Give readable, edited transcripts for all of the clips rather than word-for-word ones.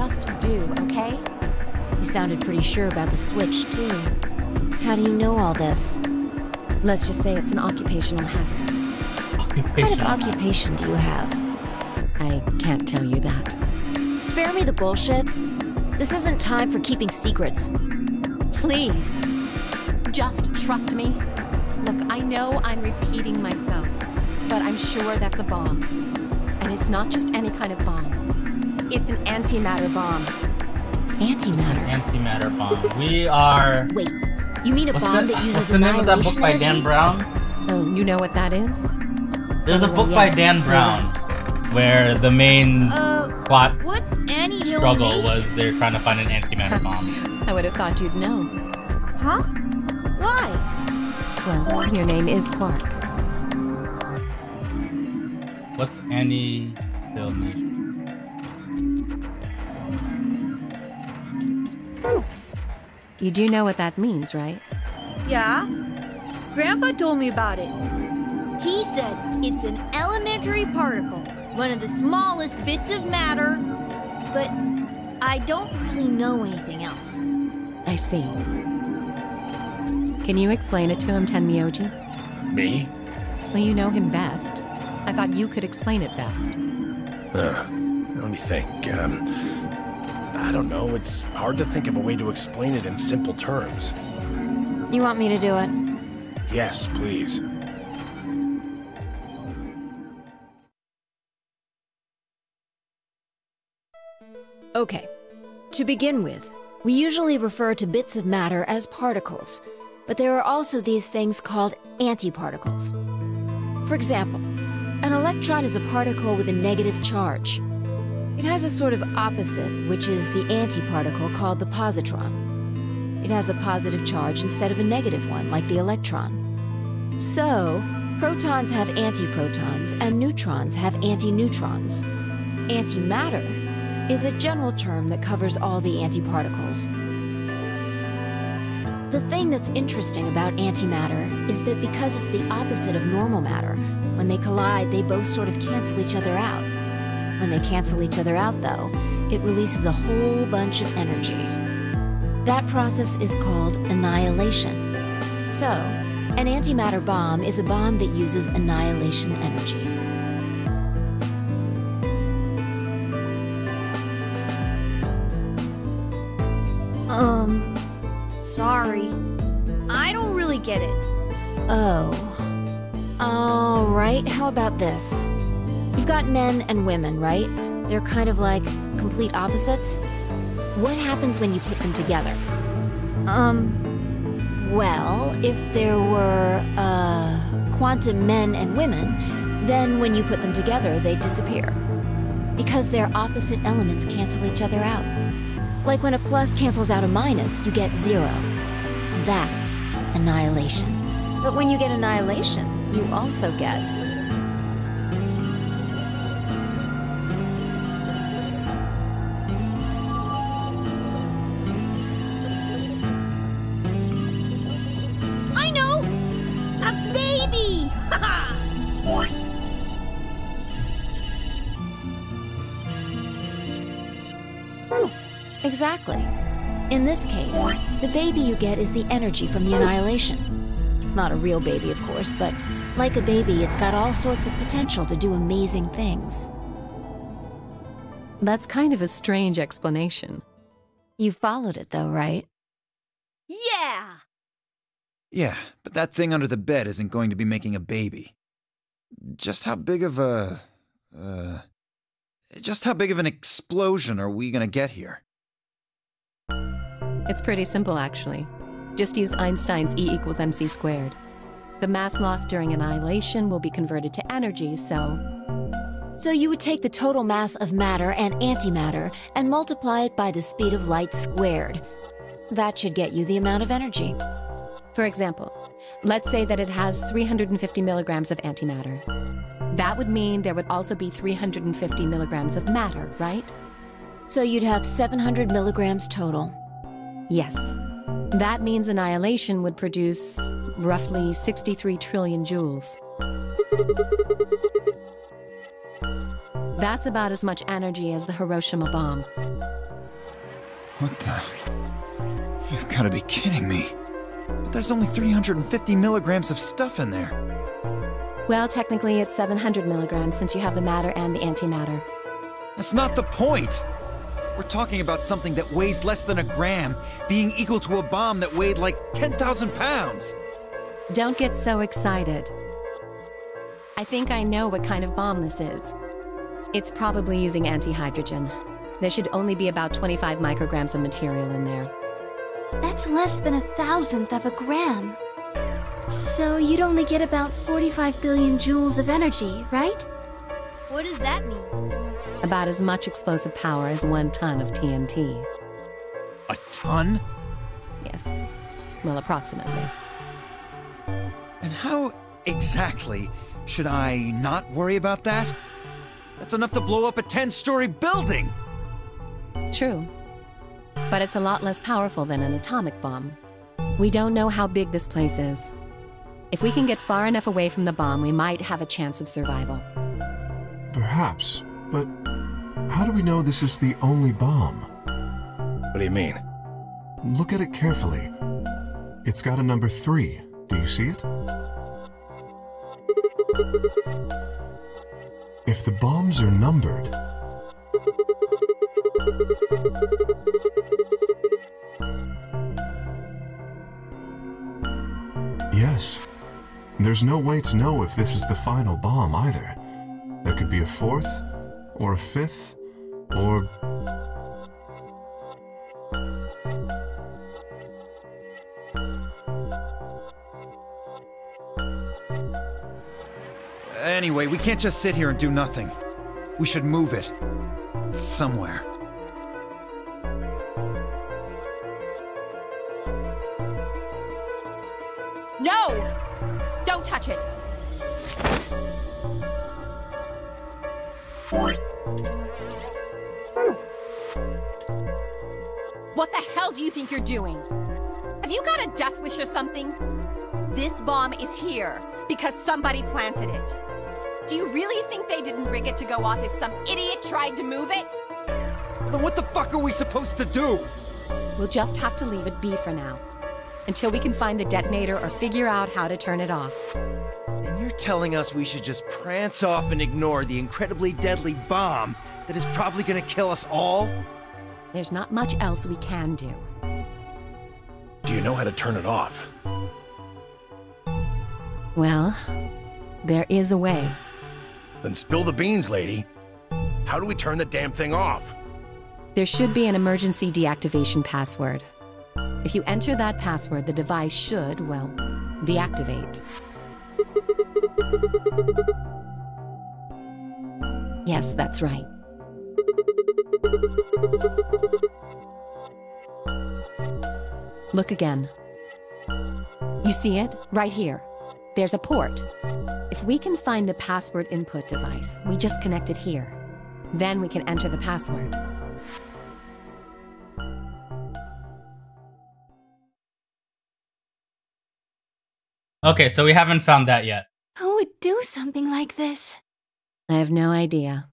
just do, okay? You sounded pretty sure about the switch, too. How do you know all this? Let's just say it's an occupational hazard. What kind of occupation do you have? I can't tell you that. Spare me the bullshit. This isn't time for keeping secrets. Please, just trust me. Look, I know I'm repeating myself, but I'm sure that's a bomb. And it's not just any kind of bomb. It's an antimatter bomb. Antimatter? Antimatter bomb. We are... Wait, you mean a bomb that uses what's the name of that book by energy? Dan Brown? Oh, you know what that is? There's a book by Dan Brown where the main plot struggle was they're trying to find an antimatter bomb. I would have thought you'd know. Huh? Why? Well, your name is Quark. What's annihilation? You do know what that means, right? Yeah? Grandpa told me about it. He said it's an elementary particle, one of the smallest bits of matter, but I don't really know anything else. I see. Can you explain it to him, Tenmyoji? Me? Well, you know him best. I thought you could explain it best. Let me think. I don't know. It's hard to think of a way to explain it in simple terms. You want me to do it? Yes, please. Okay. To begin with, we usually refer to bits of matter as particles, but there are also these things called antiparticles. For example, an electron is a particle with a negative charge. It has a sort of opposite, which is the antiparticle called the positron. It has a positive charge instead of a negative one, like the electron. So, protons have antiprotons and neutrons have antineutrons. Antimatter is a general term that covers all the antiparticles. The thing that's interesting about antimatter is that because it's the opposite of normal matter, when they collide, they both sort of cancel each other out. When they cancel each other out, though, it releases a whole bunch of energy. That process is called annihilation. So, an antimatter bomb is a bomb that uses annihilation energy. Sorry. I don't really get it. Oh. All right, how about this? You've got men and women, right? They're kind of like complete opposites. What happens when you put them together? Well, if there were, quantum men and women, then when you put them together, they'd disappear. Because their opposite elements cancel each other out. Like when a plus cancels out a minus, you get 0. That's annihilation. But when you get annihilation, you also get... I know! A baby! Exactly. In this case, the baby you get is the energy from the annihilation. It's not a real baby, of course, but like a baby, it's got all sorts of potential to do amazing things. That's kind of a strange explanation. You followed it, though, right? Yeah! Yeah, but that thing under the bed isn't going to be making a baby. Just how big of a... just how big of an explosion are we gonna get here? It's pretty simple, actually. Just use Einstein's E = mc squared. The mass lost during annihilation will be converted to energy, so... So you would take the total mass of matter and antimatter and multiply it by the speed of light squared. That should get you the amount of energy. For example, let's say that it has 350 milligrams of antimatter. That would mean there would also be 350 milligrams of matter, right? So you'd have 700 milligrams total. Yes. That means annihilation would produce roughly 63 trillion joules. That's about as much energy as the Hiroshima bomb. What the? You've got to be kidding me. But there's only 350 milligrams of stuff in there. Well, technically it's 700 milligrams since you have the matter and the antimatter. That's not the point. We're talking about something that weighs less than a gram being equal to a bomb that weighed like 10,000 pounds. Don't get so excited. I think I know what kind of bomb this is. It's probably using antihydrogen. There should only be about 25 micrograms of material in there. That's less than 1,000th of a gram. So you'd only get about 45 billion joules of energy, right? What does that mean? About as much explosive power as 1 ton of TNT. A ton? Yes. Well, approximately. And how exactly should I not worry about that? That's enough to blow up a 10-story building! True. But it's a lot less powerful than an atomic bomb. We don't know how big this place is. If we can get far enough away from the bomb, we might have a chance of survival. Perhaps, but how do we know this is the only bomb? What do you mean? Look at it carefully. It's got a number 3. Do you see it? If the bombs are numbered... Yes. There's no way to know if this is the final bomb either. There could be a 4th, or a 5th, or... Anyway, we can't just sit here and do nothing. We should move it. Somewhere. No! Don't touch it! What the hell do you think you're doing? Have you got a death wish or something? This bomb is here because somebody planted it. Do you really think they didn't rig it to go off if some idiot tried to move it? Then what the fuck are we supposed to do? We'll just have to leave it be for now. Until we can find the detonator or figure out how to turn it off. And you're telling us we should just prance off and ignore the incredibly deadly bomb that is probably gonna kill us all? There's not much else we can do. Do you know how to turn it off? Well, there is a way. Then spill the beans, lady. How do we turn the damn thing off? There should be an emergency deactivation password. If you enter that password, the device should, well, deactivate. Yes, that's right. Look again. You see it? Right here. There's a port. If we can find the password input device, we just connect it here. Then we can enter the password. Okay, so we haven't found that yet. Who would do something like this? I have no idea.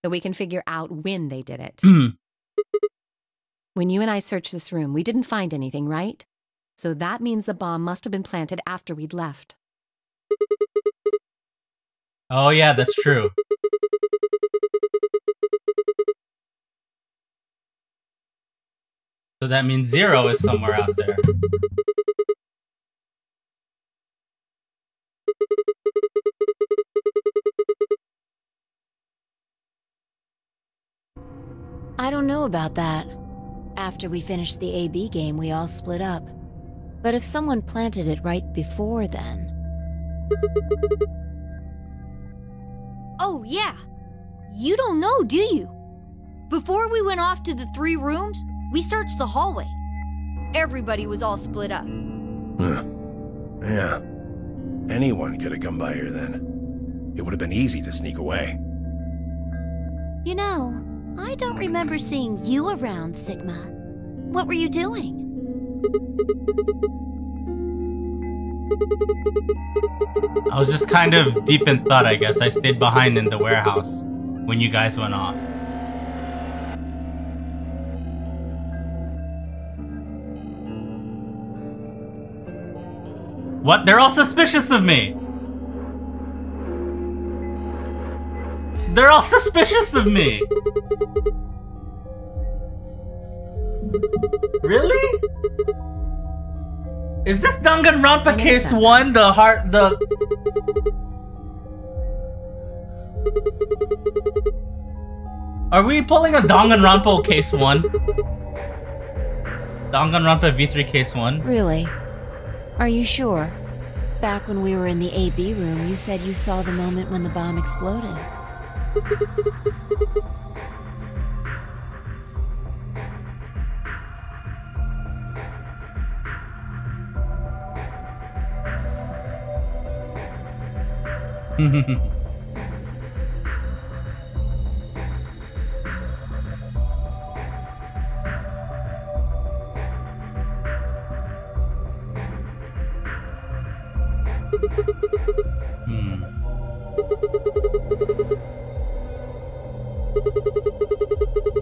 But we can figure out when they did it. When you and I searched this room, we didn't find anything, right? So that means the bomb must have been planted after we'd left. Oh yeah, that's true. So that means 0 is somewhere out there. I don't know about that. After we finished the AB game, we all split up. But if someone planted it right before then... Oh, yeah. You don't know, do you? Before we went off to the 3 rooms, we searched the hallway. Everybody was all split up. Yeah. Anyone could have come by here then. It would have been easy to sneak away. You know, I don't remember seeing you around, Sigma. What were you doing? I was just kind of deep in thought, I guess. I stayed behind in the warehouse. when you guys went off. What? They're all suspicious of me! They're all suspicious of me! Really? Is this Danganronpa case 1 Are we pulling a Danganronpa case 1? Danganronpa V3 case 1? Really? Are you sure? Back when we were in the AB room, you said you saw the moment when the bomb exploded.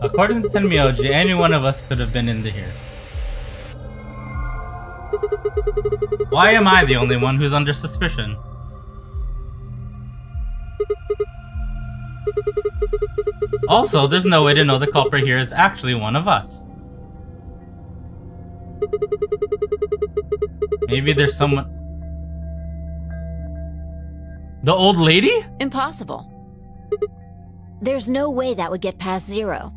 According to Tenmyoji, any one of us could have been in here. Why am I the only one who's under suspicion? Also, there's no way to know the culprit here is actually one of us. Maybe there's someone... The old lady? Impossible. There's no way that would get past Zero.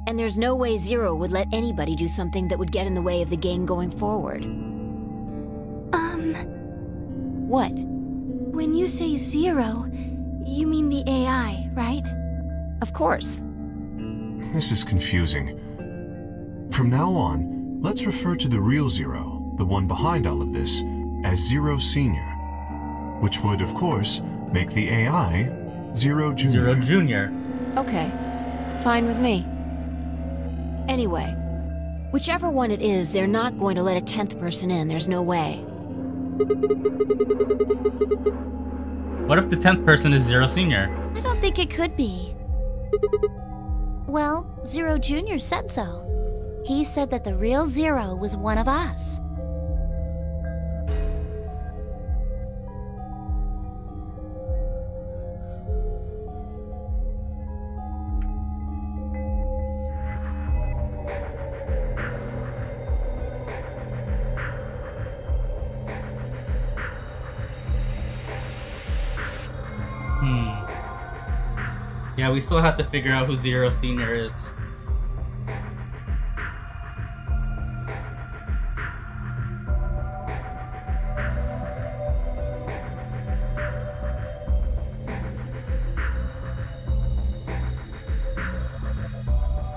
And there's no way Zero would let anybody do something that would get in the way of the game going forward. What? When you say Zero, you mean the AI, right? Of course. This is confusing. From now on, let's refer to the real Zero, the one behind all of this, as Zero Senior. Which would, of course, make the AI Zero Junior. Zero Junior. Okay. Fine with me. Anyway, whichever one it is, they're not going to let a 10th person in. There's no way. What if the 10th person is Zero Senior? I don't think it could be. Well, Zero Junior said so. He said that the real Zero was one of us. Yeah, we still have to figure out who Zero Senior is.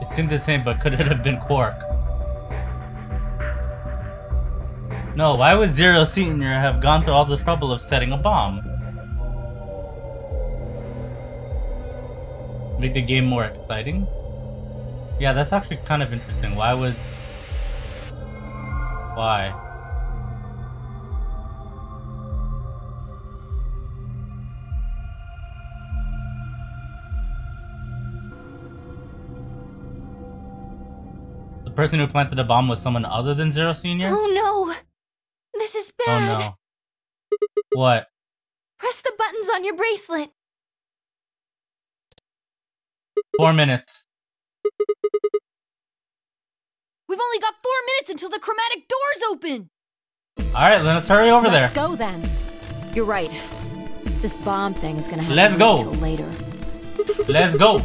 It seemed the same, but could it have been Quark? No, why would Zero Senior have gone through all the trouble of setting a bomb? Make the game more exciting? Yeah, that's actually kind of interesting. Why would... Why? The person who planted the bomb was someone other than Zero Senior? Oh no! This is bad! Oh no. What? Press the buttons on your bracelet! 4 minutes. We've only got 4 minutes until the chromatic doors open! Alright, let's hurry over there. Let's go then. You're right. This bomb thing is gonna have Let's to go. wait until later. Let's go.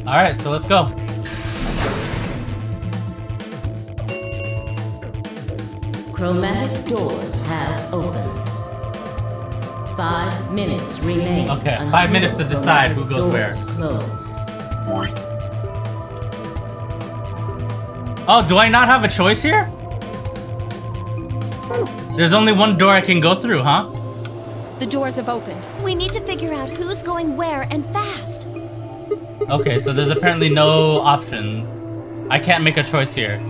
Alright, so let's go. chromatic doors have opened. 5 minutes remain. Okay, 5 minutes to decide who goes where. Close. Oh, do I not have a choice here? There's only one door I can go through, huh? The doors have opened. We need to figure out who's going where and fast. Okay, so there's apparently no options. I can't make a choice here.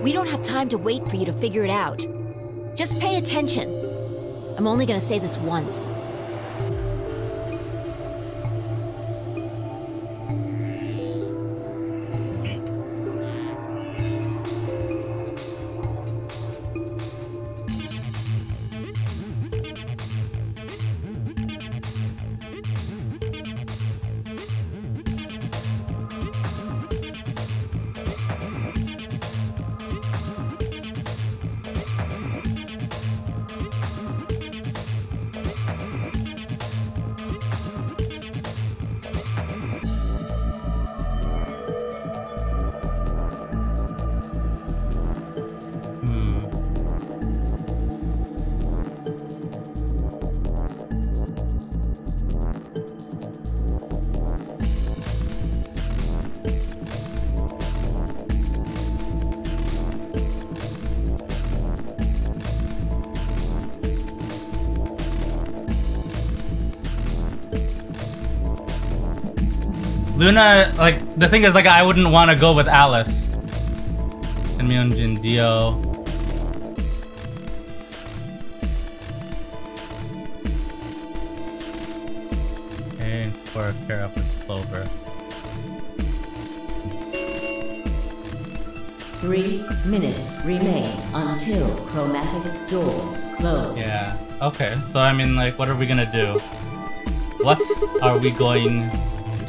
We don't have time to wait for you to figure it out. Just pay attention. I'm only gonna say this once. Luna, like, the thing is, like, I wouldn't want to go with Alice. And Myunjin, Dio. Okay, or pair up with Clover. 3 minutes remain until chromatic doors close. Yeah, okay. So, I mean, like, what are we gonna do? What are we going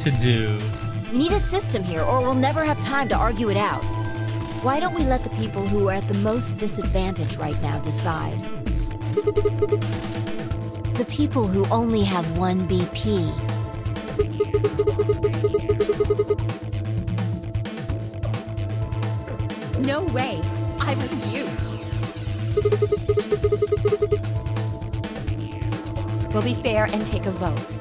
to do? We need a system here, or we'll never have time to argue it out. Why don't we let the people who are at the most disadvantage right now decide? The people who only have 1 BP. No way. I refuse. We'll be fair and take a vote.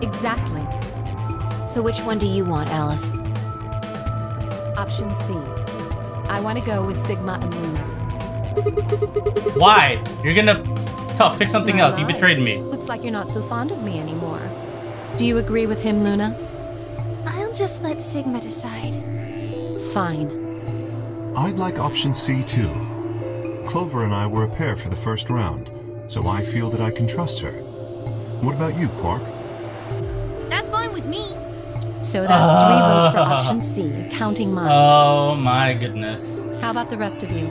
Exactly. So which one do you want, Alice? Option C. I want to go with Sigma and Luna. Why? You're gonna... Tough, pick something else. You betrayed me. Looks like you're not so fond of me anymore. Do you agree with him, Luna? I'll just let Sigma decide. Fine. I'd like option C too. Clover and I were a pair for the first round, so I feel that I can trust her. What about you, Quark? That's fine with me. So that's 3 votes for option C, counting mine. Oh my goodness. How about the rest of you?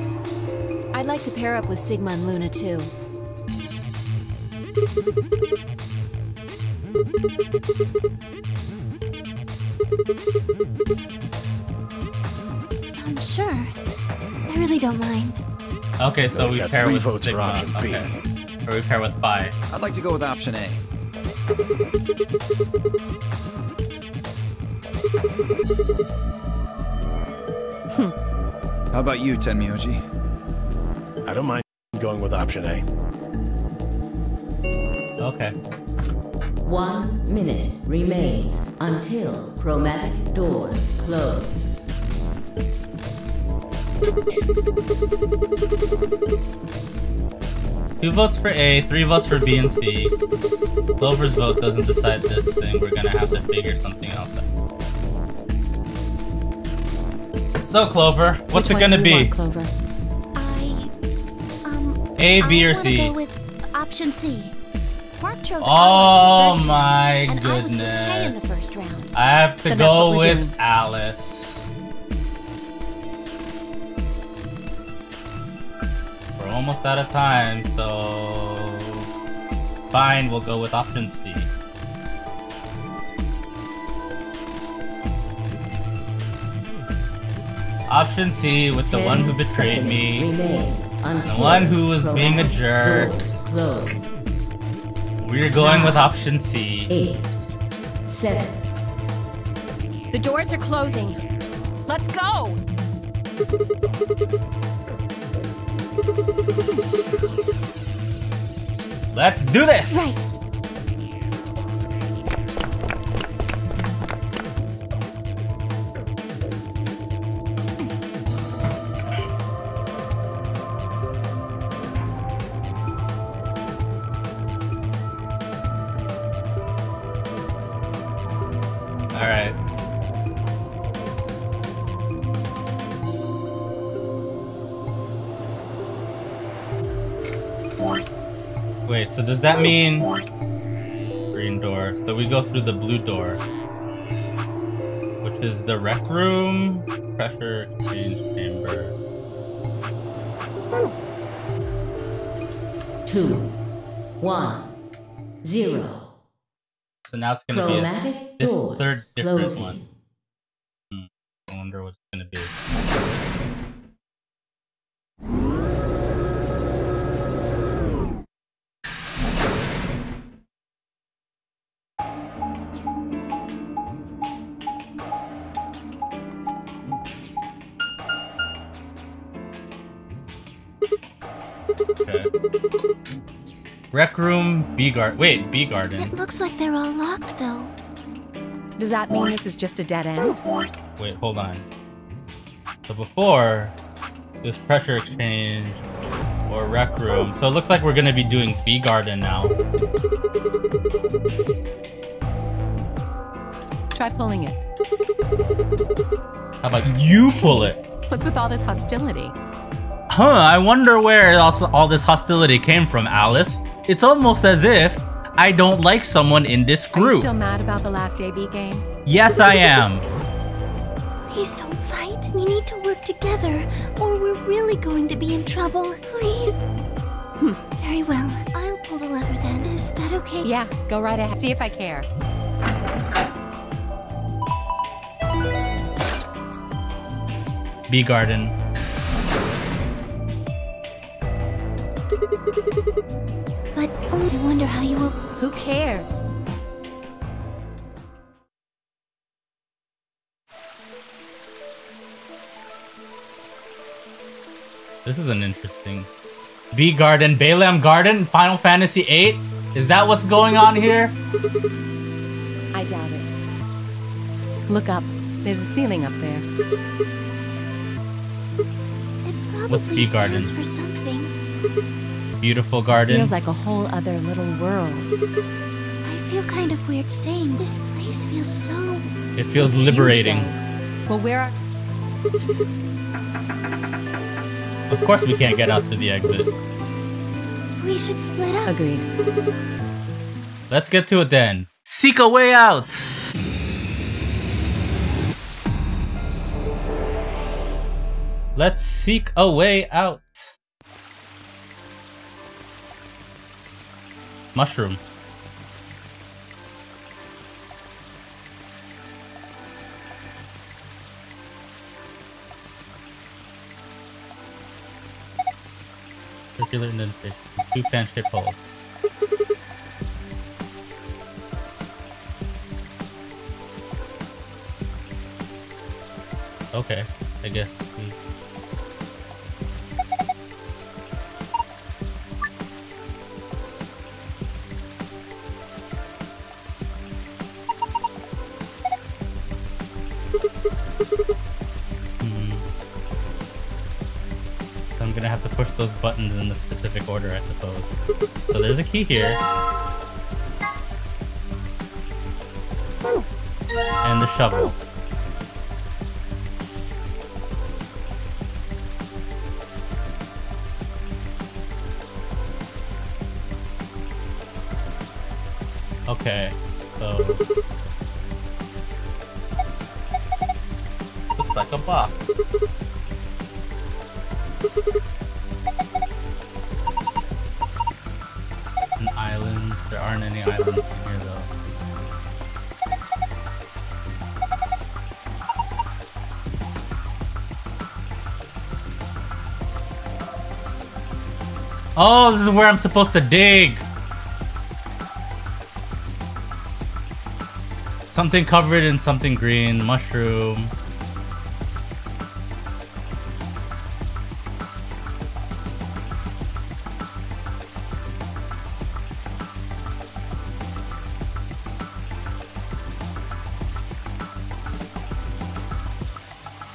I'd like to pair up with Sigma and Luna too. I'm sure. I really don't mind. Okay, so we got pair 3 with votes Sigma. for option B. Okay. Or we pair with Phi. I'd like to go with option A. How about you, Tenmyoji? I don't mind going with option A. Okay. 1 minute remains until chromatic doors close. Two votes for A, 3 votes for B and C. Clover's vote doesn't decide this thing. We're gonna have to figure something else out. So, Clover, what's it gonna be? Clover? A, B, or C? I want to go with option C. Quark chose Oh Alice my and I was with Kay in goodness. the first round. I have to Then that's go what we're with doing. Alice. We're almost out of time, so... Fine, we'll go with option C. Option C with the one who betrayed me. The one who was being a jerk. We're going with option C. 8, 7, The doors are closing. Let's go! Let's do this! Right. Alright. Wait, so does that mean green door? So we go through the blue door, which is the rec room, pressure exchange chamber. 2, 1, 0. So now it's gonna be Chromatic a doors third different closing. one. I wonder what it's gonna be. Okay. Rec room, B garden. Wait, B garden. It looks like they're all locked, though. Does that mean this is just a dead end? Wait, hold on. So before, this pressure exchange or rec room. So it looks like we're gonna be doing B garden now. Try pulling it. How about you pull it? What's with all this hostility? Huh, I wonder where all this hostility came from, Alice. It's almost as if I don't like someone in this Are you group. still mad about the last AB game? Yes, I am. Please don't fight. We need to work together, or we're really going to be in trouble. Please. Very well. I'll pull the lever then. Is that okay? Yeah, go right ahead. See if I care. B garden. But I wonder how you will. Who cares? This is an interesting. B garden, Balaam garden, Final Fantasy VIII? Is that what's going on here? I doubt it. Look up. There's a ceiling up there. It probably What's B garden? stands for something. Beautiful This garden. feels like a whole other little world. I feel kind of weird saying this place feels so. It feels It's liberating. huge, though. Well, where are... Of course we can't get out through the exit. We should split up. Agreed. Let's get to it then. Seek a way out! Let's seek a way out. Mushroom. Circular indentation. 2 fan-shaped holes. Okay, I guess we... I'm gonna have to push those buttons in the specific order, I suppose. So there's a key here. And the shovel. Okay, so... looks like a box. An island. There aren't any islands in here though. Oh, this is where I'm supposed to dig. Something covered in something green. Mushroom.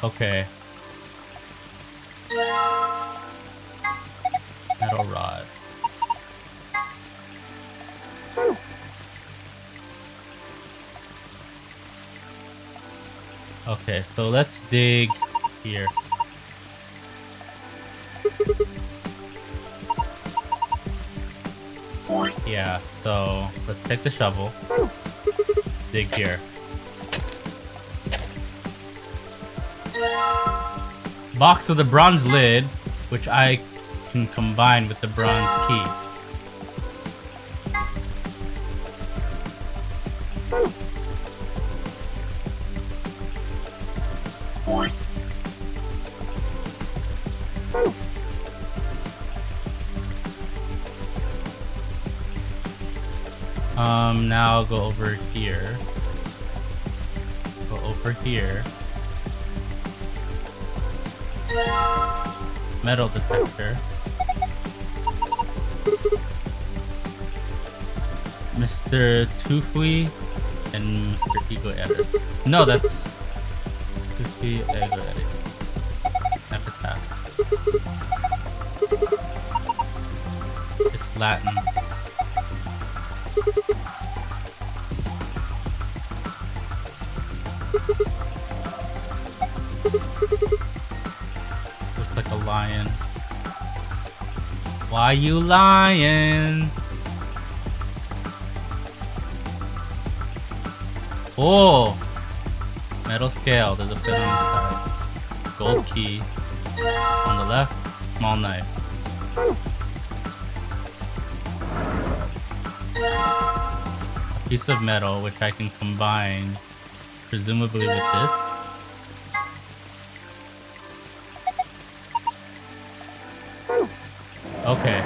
Okay. Metal rod. Okay, so let's dig here. Yeah, so let's take the shovel. Dig here. Box with a bronze lid, which I can combine with the bronze key. Now I'll go over here. Go over here. Metal detector. Mr. Tufui and Mr. Ego Eris. No, that's Tufui Ego Eris. Epitaph. It's Latin. Looks like a lion. Why you lying? Oh! Metal scale. There's a bit on the side. Gold key. On the left, small knife. A piece of metal which I can combine, presumably with this. Okay.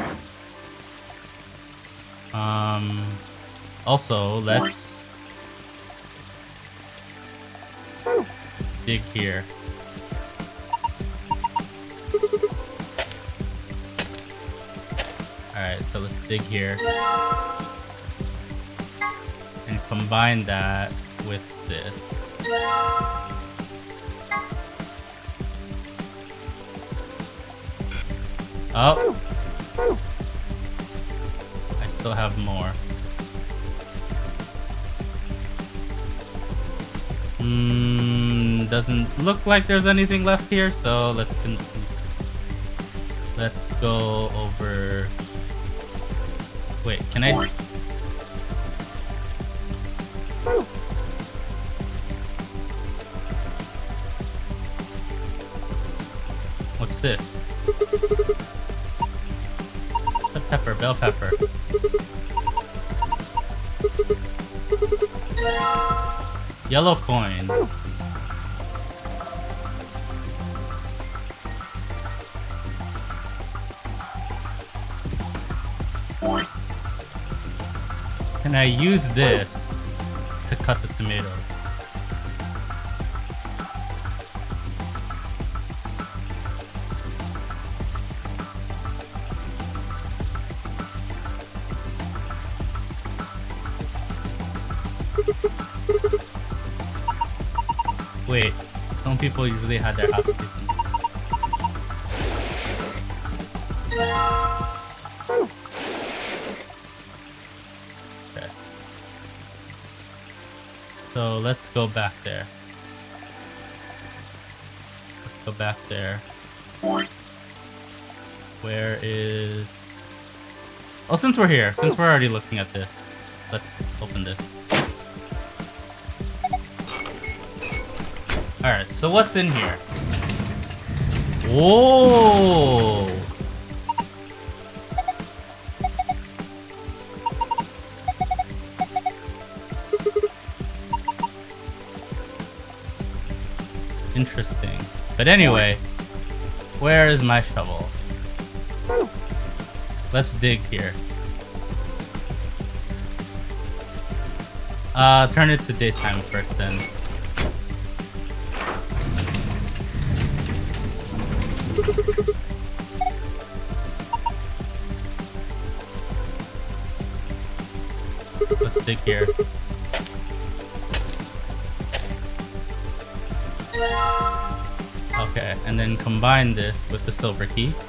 Also, let's dig here. Alright, so let's dig here. And combine that with this. Oh! I still have more. Doesn't look like there's anything left here, so let's go over. Wait, can I? What's this? A pepper, bell pepper. Yellow coin. Can I use this to cut the tomatoes? Wait, some people usually had their housekeeping. Okay. So let's go back there. Let's go back there. Where is... Oh, since we're here, since we're already looking at this, let's open this. Alright, so what's in here? Whoa! Interesting. But anyway, where is my shovel? Let's dig here. Turn it to daytime first then. Let's stick here. Okay, and then combine this with the silver key.